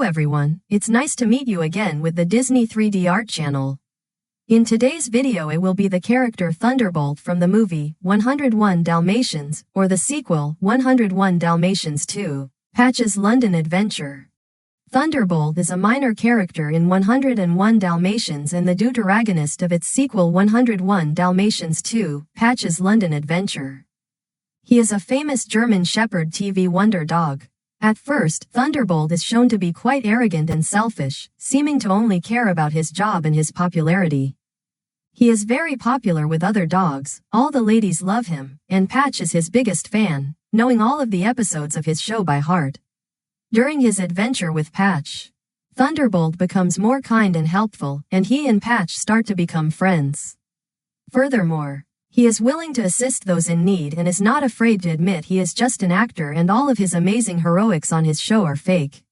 everyone, it's nice to meet you again with the Disney 3D Art channel. In today's video it will be the character Thunderbolt from the movie 101 Dalmatians, or the sequel 101 Dalmatians 2, Patch's London Adventure. Thunderbolt is a minor character in 101 Dalmatians and the deuteragonist of its sequel 101 Dalmatians 2, Patch's London Adventure. He is a famous German Shepherd TV wonder dog. At first, Thunderbolt is shown to be quite arrogant and selfish, seeming to only care about his job and his popularity. He is very popular with other dogs, all the ladies love him, and Patch is his biggest fan, knowing all of the episodes of his show by heart. During his adventure with Patch, Thunderbolt becomes more kind and helpful, and he and Patch start to become friends. Furthermore, he is willing to assist those in need and is not afraid to admit he is just an actor and all of his amazing heroics on his show are fake.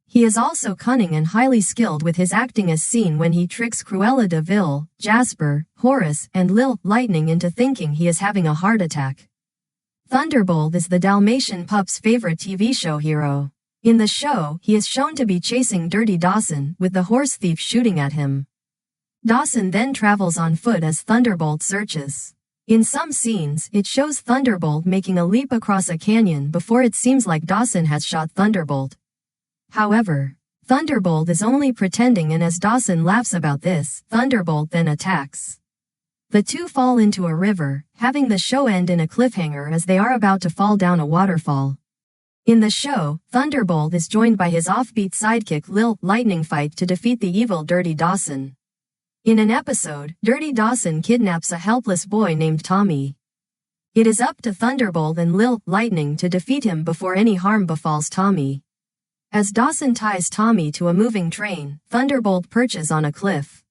He is also cunning and highly skilled with his acting, as seen when he tricks Cruella de Vil, Jasper, Horace, and Lil Lightning into thinking he is having a heart attack. Thunderbolt is the Dalmatian pup's favorite TV show hero. In the show, he is shown to be chasing Dirty Dawson, with the horse thief shooting at him. Dawson then travels on foot as Thunderbolt searches. In some scenes, it shows Thunderbolt making a leap across a canyon before it seems like Dawson has shot Thunderbolt. However, Thunderbolt is only pretending, and as Dawson laughs about this, Thunderbolt then attacks. The two fall into a river, having the show end in a cliffhanger as they are about to fall down a waterfall. In the show, Thunderbolt is joined by his offbeat sidekick Lil Lightning fight to defeat the evil Dirty Dawson. In an episode, Dirty Dawson kidnaps a helpless boy named Tommy. It is up to Thunderbolt and Lil Lightning to defeat him before any harm befalls Tommy. As Dawson ties Tommy to a moving train, Thunderbolt perches on a cliff.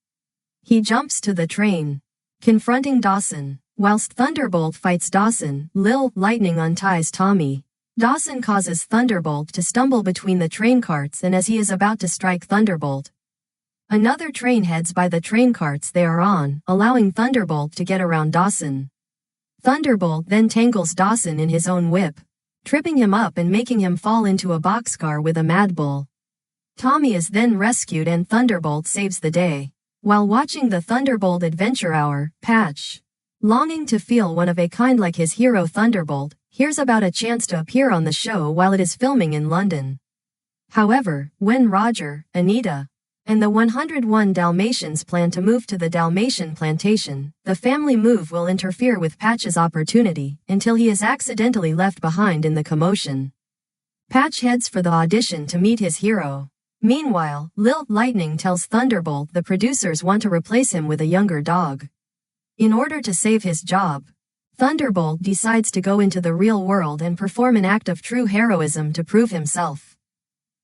He jumps to the train, confronting Dawson. Whilst Thunderbolt fights Dawson, Lil Lightning unties Tommy. Dawson causes Thunderbolt to stumble between the train carts, and as he is about to strike Thunderbolt, another train heads by the train carts they are on, allowing Thunderbolt to get around Dawson. Thunderbolt then tangles Dawson in his own whip, tripping him up and making him fall into a boxcar with a Mad Bull. Tommy is then rescued and Thunderbolt saves the day. While watching the Thunderbolt Adventure Hour, Patch, longing to feel one of a kind like his hero Thunderbolt, hears about a chance to appear on the show while it is filming in London. However, when Roger, Anita, and the 101 Dalmatians plan to move to the Dalmatian plantation, the family move will interfere with Patch's opportunity, until he is accidentally left behind in the commotion. Patch heads for the audition to meet his hero. Meanwhile, Lil Lightning tells Thunderbolt the producers want to replace him with a younger dog. In order to save his job, Thunderbolt decides to go into the real world and perform an act of true heroism to prove himself.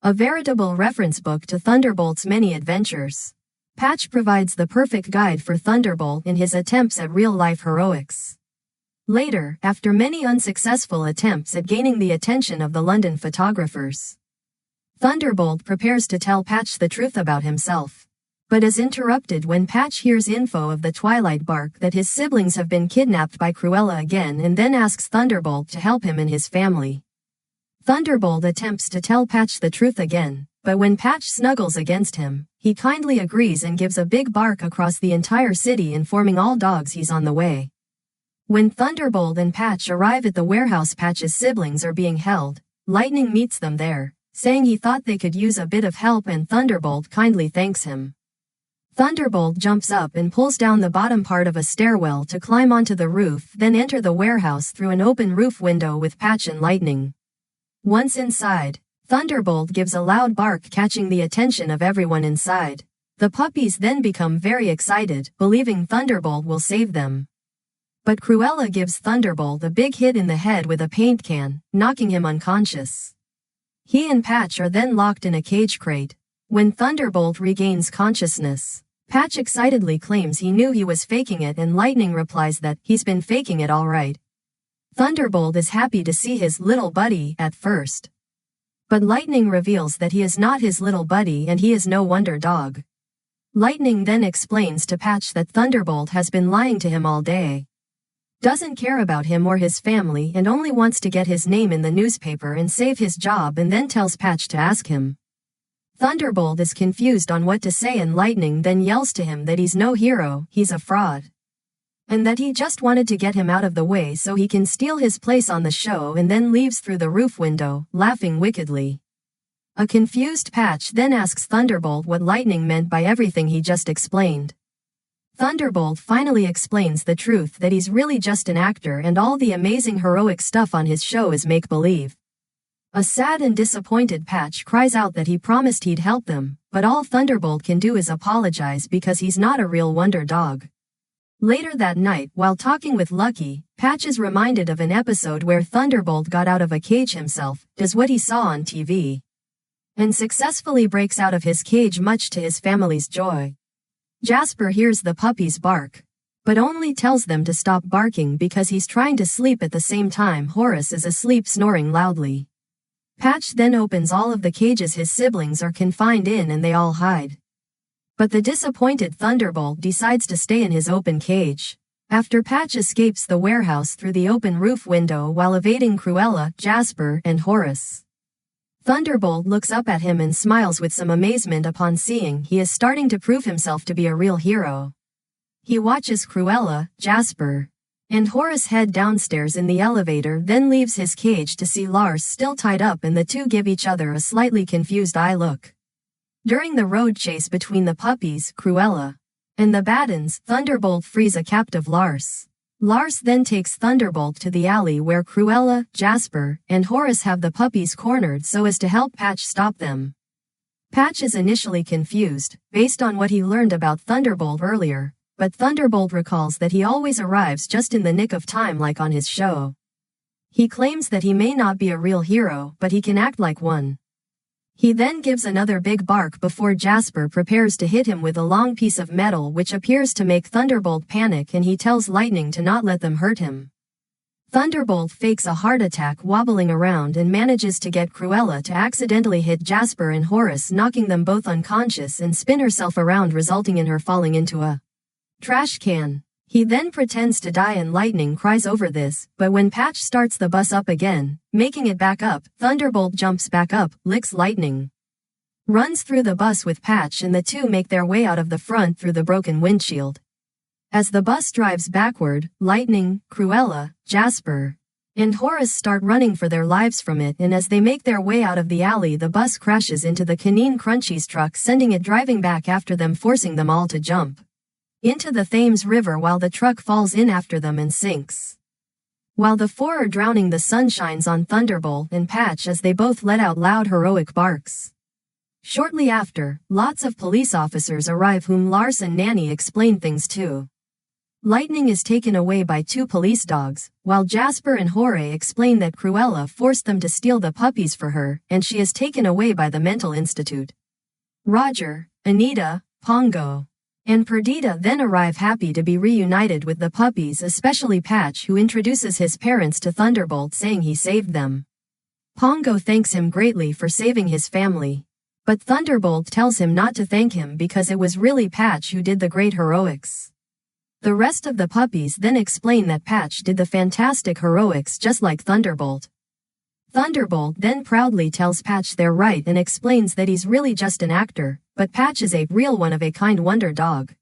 A veritable reference book to Thunderbolt's many adventures. Patch provides the perfect guide for Thunderbolt in his attempts at real-life heroics. Later, after many unsuccessful attempts at gaining the attention of the London photographers, Thunderbolt prepares to tell Patch the truth about himself, but is interrupted when Patch hears info of the Twilight Bark that his siblings have been kidnapped by Cruella again, and then asks Thunderbolt to help him and his family. Thunderbolt attempts to tell Patch the truth again, but when Patch snuggles against him, he kindly agrees and gives a big bark across the entire city, informing all dogs he's on the way. When Thunderbolt and Patch arrive at the warehouse Patch's siblings are being held, Lightning meets them there, saying he thought they could use a bit of help, and Thunderbolt kindly thanks him. Thunderbolt jumps up and pulls down the bottom part of a stairwell to climb onto the roof, then enter the warehouse through an open roof window with Patch and Lightning. Once inside, Thunderbolt gives a loud bark, catching the attention of everyone inside. The puppies then become very excited, believing Thunderbolt will save them. But Cruella gives Thunderbolt a big hit in the head with a paint can, knocking him unconscious. He and Patch are then locked in a cage crate. When Thunderbolt regains consciousness, Patch excitedly claims he knew he was faking it, and Lightning replies that he's been faking it all right. Thunderbolt is happy to see his little buddy at first, but Lightning reveals that he is not his little buddy and he is no wonder dog. Lightning then explains to Patch that Thunderbolt has been lying to him all day, doesn't care about him or his family, and only wants to get his name in the newspaper and save his job, and then tells Patch to ask him. Thunderbolt is confused on what to say and Lightning then yells to him that he's no hero, he's a fraud. And that he just wanted to get him out of the way so he can steal his place on the show and then leaves through the roof window, laughing wickedly. A confused Patch then asks Thunderbolt what Lightning meant by everything he just explained. Thunderbolt finally explains the truth that he's really just an actor and all the amazing heroic stuff on his show is make-believe. A sad and disappointed Patch cries out that he promised he'd help them, but all Thunderbolt can do is apologize because he's not a real wonder dog. Later that night, while talking with Lucky, Patch is reminded of an episode where Thunderbolt got out of a cage himself, does what he saw on TV, and successfully breaks out of his cage much to his family's joy. Jasper hears the puppies bark, but only tells them to stop barking because he's trying to sleep at the same time Horace is asleep snoring loudly. Patch then opens all of the cages his siblings are confined in and they all hide. But the disappointed Thunderbolt decides to stay in his open cage. After Patch escapes the warehouse through the open roof window while evading Cruella, Jasper, and Horace. Thunderbolt looks up at him and smiles with some amazement upon seeing he is starting to prove himself to be a real hero. He watches Cruella, Jasper, and Horace head downstairs in the elevator, then leaves his cage to see Lars still tied up, and the two give each other a slightly confused eye look. During the road chase between the puppies, Cruella, and the Battens, Thunderbolt frees a captive Lars. Lars then takes Thunderbolt to the alley where Cruella, Jasper, and Horace have the puppies cornered so as to help Patch stop them. Patch is initially confused, based on what he learned about Thunderbolt earlier, but Thunderbolt recalls that he always arrives just in the nick of time like on his show. He claims that he may not be a real hero, but he can act like one. He then gives another big bark before Jasper prepares to hit him with a long piece of metal which appears to make Thunderbolt panic, and he tells Lightning to not let them hurt him. Thunderbolt fakes a heart attack wobbling around and manages to get Cruella to accidentally hit Jasper and Horace, knocking them both unconscious and spin herself around, resulting in her falling into a trash can. He then pretends to die and Lightning cries over this, but when Patch starts the bus up again, making it back up, Thunderbolt jumps back up, licks Lightning, runs through the bus with Patch, and the two make their way out of the front through the broken windshield. As the bus drives backward, Lightning, Cruella, Jasper, and Horace start running for their lives from it, and as they make their way out of the alley, the bus crashes into the Canine Crunchies truck, sending it driving back after them, forcing them all to jump into the Thames River while the truck falls in after them and sinks. While the four are drowning, the sun shines on Thunderbolt and Patch as they both let out loud heroic barks. Shortly after, lots of police officers arrive whom Lars and Nanny explain things to. Lightning is taken away by two police dogs, while Jasper and Jorge explain that Cruella forced them to steal the puppies for her, and she is taken away by the mental institute. Roger, Anita, Pongo, and Perdita then arrive, happy to be reunited with the puppies, especially Patch, who introduces his parents to Thunderbolt saying he saved them. Pongo thanks him greatly for saving his family, but Thunderbolt tells him not to thank him because it was really Patch who did the great heroics. The rest of the puppies then explain that Patch did the fantastic heroics just like Thunderbolt. Thunderbolt then proudly tells Patch they're right and explains that he's really just an actor, but Patch is a real one-of-a-kind wonder dog.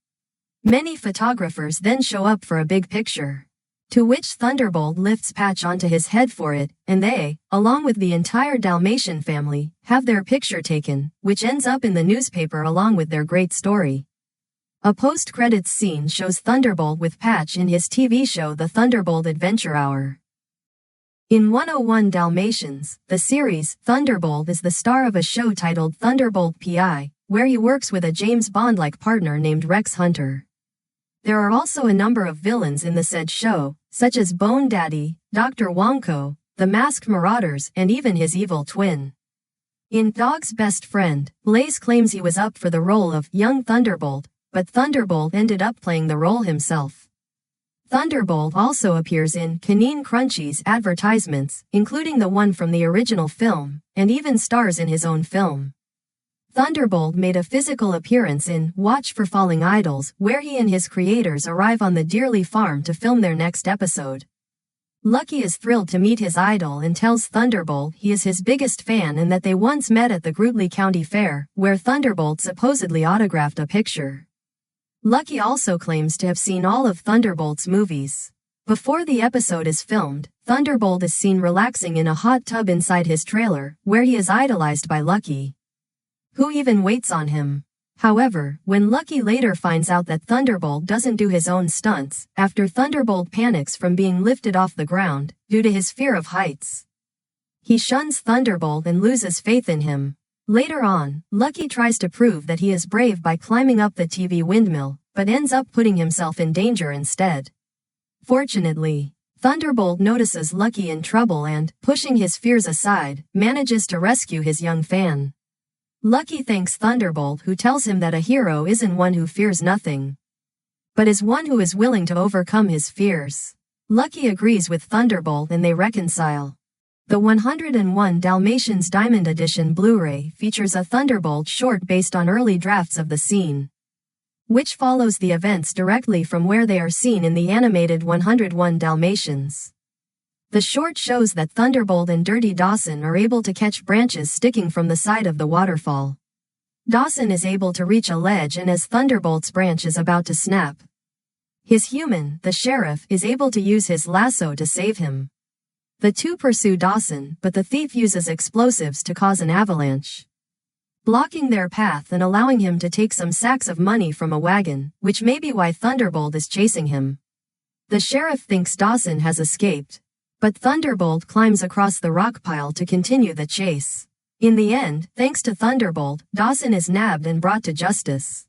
Many photographers then show up for a big picture, to which Thunderbolt lifts Patch onto his head for it, and they, along with the entire Dalmatian family, have their picture taken, which ends up in the newspaper along with their great story. A post-credits scene shows Thunderbolt with Patch in his TV show The Thunderbolt Adventure Hour. In 101 Dalmatians, the series, Thunderbolt is the star of a show titled Thunderbolt P.I., where he works with a James Bond-like partner named Rex Hunter. There are also a number of villains in the said show, such as Bone Daddy, Dr. Wonko, the Masked Marauders, and even his evil twin. In Dog's Best Friend, Blaze claims he was up for the role of young Thunderbolt, but Thunderbolt ended up playing the role himself. Thunderbolt also appears in Canine Crunchies advertisements, including the one from the original film, and even stars in his own film. Thunderbolt made a physical appearance in Watch for Falling Idols, where he and his creators arrive on the Dearly farm to film their next episode. Lucky is thrilled to meet his idol and tells Thunderbolt he is his biggest fan and that they once met at the Grootley County Fair, where Thunderbolt supposedly autographed a picture. Lucky also claims to have seen all of Thunderbolt's movies. Before the episode is filmed, Thunderbolt is seen relaxing in a hot tub inside his trailer, where he is idolized by Lucky, who even waits on him. However, when Lucky later finds out that Thunderbolt doesn't do his own stunts, after Thunderbolt panics from being lifted off the ground, due to his fear of heights, he shuns Thunderbolt and loses faith in him. Later on, Lucky tries to prove that he is brave by climbing up the TV windmill, but ends up putting himself in danger instead. Fortunately, Thunderbolt notices Lucky in trouble and, pushing his fears aside, manages to rescue his young fan. Lucky thanks Thunderbolt, who tells him that a hero isn't one who fears nothing, but is one who is willing to overcome his fears. Lucky agrees with Thunderbolt and they reconcile. The 101 Dalmatians Diamond Edition Blu-ray features a Thunderbolt short based on early drafts of the scene, which follows the events directly from where they are seen in the animated 101 Dalmatians. The short shows that Thunderbolt and Dirty Dawson are able to catch branches sticking from the side of the waterfall. Dawson is able to reach a ledge, and as Thunderbolt's branch is about to snap, his human, the sheriff, is able to use his lasso to save him. The two pursue Dawson, but the thief uses explosives to cause an avalanche, blocking their path and allowing him to take some sacks of money from a wagon, which may be why Thunderbolt is chasing him. The sheriff thinks Dawson has escaped, but Thunderbolt climbs across the rock pile to continue the chase. In the end, thanks to Thunderbolt, Dawson is nabbed and brought to justice.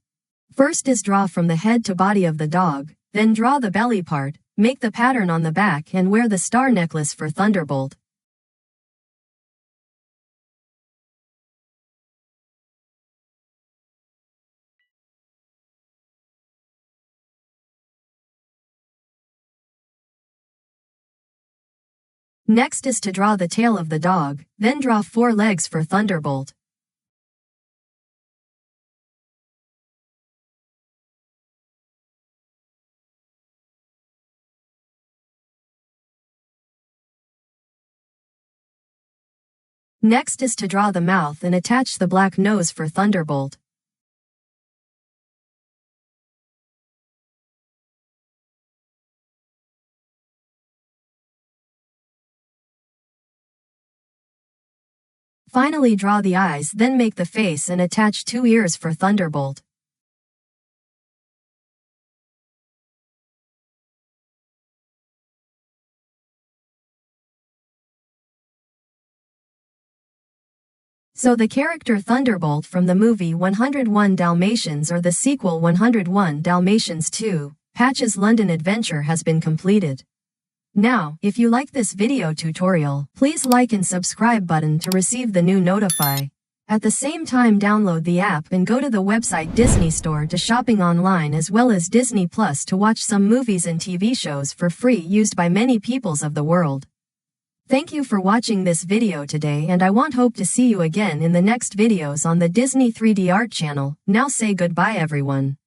First is draw from the head to body of the dog, then draw the belly part, make the pattern on the back and wear the star necklace for Thunderbolt. Next is to draw the tail of the dog, then draw 4 legs for Thunderbolt. Next is to draw the mouth and attach the black nose for Thunderbolt. Finally draw the eyes, then make the face and attach 2 ears for Thunderbolt. So the character Thunderbolt from the movie 101 Dalmatians or the sequel 101 Dalmatians 2, Patch's London Adventure has been completed. Now, if you like this video tutorial, please like and subscribe button to receive the new notify. At the same time, download the app and go to the website Disney Store to shopping online as well as Disney Plus to watch some movies and TV shows for free used by many peoples of the world. Thank you for watching this video today, and I hope to see you again in the next videos on the Disney 3D Art channel. Now say goodbye everyone.